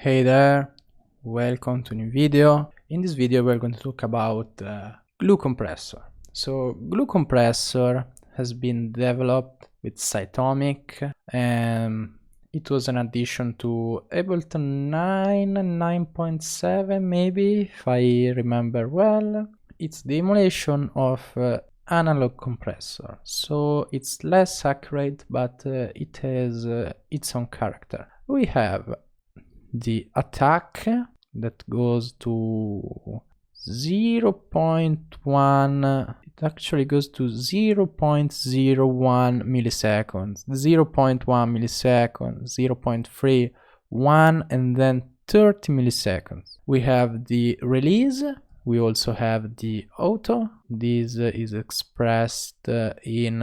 Hey there, welcome to a new video. In this video we're going to talk about Glue Compressor. So Glue Compressor has been developed with Cytomic and it was an addition to Ableton 9 and 9.7 maybe, if I remember well. It's the emulation of analog compressor, so it's less accurate, but it has its own character. We have the attack that goes to 0.1, it actually goes to 0.01 milliseconds, 0.1 milliseconds, 0.3, 1, and then 30 milliseconds. We have the release. We also have the auto. This is expressed in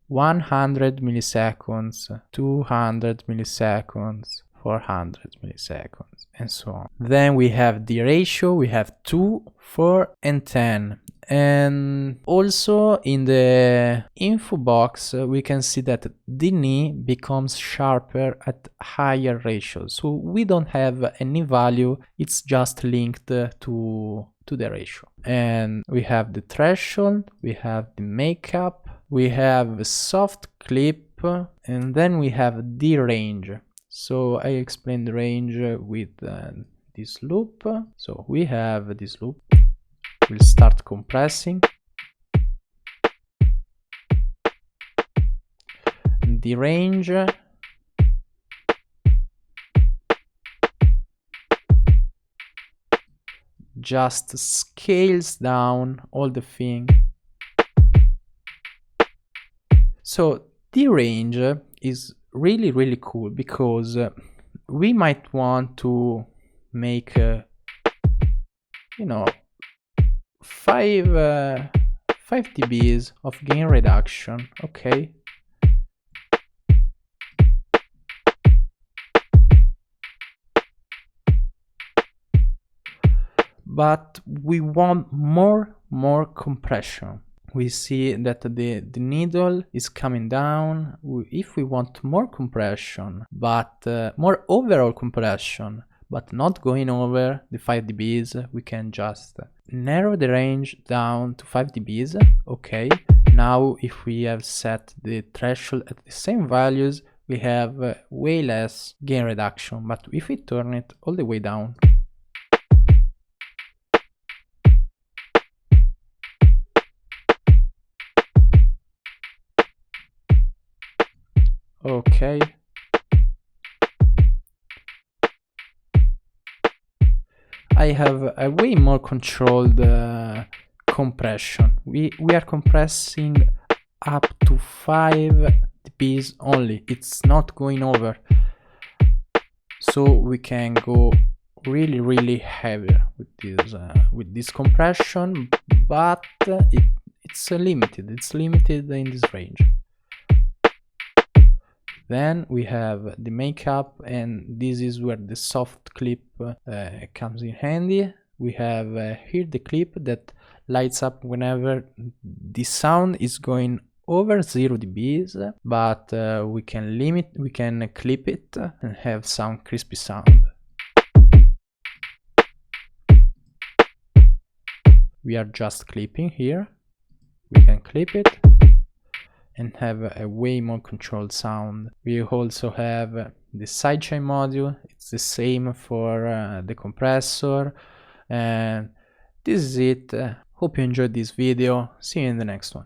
100 milliseconds, 200 milliseconds, 400 milliseconds, and so on. Then we have the ratio. We have 2, 4, and 10. And also in the info box we can see that the knee becomes sharper at higher ratios, so we don't have any value, it's just linked to the ratio. And we have the threshold, we have the makeup, we have a soft clip, and then we have the range. So I explained the range with this loop. So we have this loop. We'll start compressing. The range just scales down all the thing. So the range is really cool because we might want to make 5 dBs of gain reduction, okay? But we want more compression. We see that the needle is coming down. If we want more compression, but more overall compression, but not going over the 5 dBs, we can just narrow the range down to 5 dBs. Okay, now if we have set the threshold at the same values, we have way less gain reduction. But if we turn it all the way down, okay, I have a way more controlled compression. We are compressing up to 5 dBs only. It's not going over. So we can go really heavier with this compression, but it's limited. It's limited in this range. Then we have the makeup, and this is where the soft clip comes in handy. We have here the clip that lights up whenever the sound is going over 0 dBs, but we can clip it and have some crispy sound. We are just clipping here. We can clip it and have a way more controlled sound. We also have the sidechain module. It's the same for the compressor. And this is it. Hope you enjoyed this video. See you in the next one.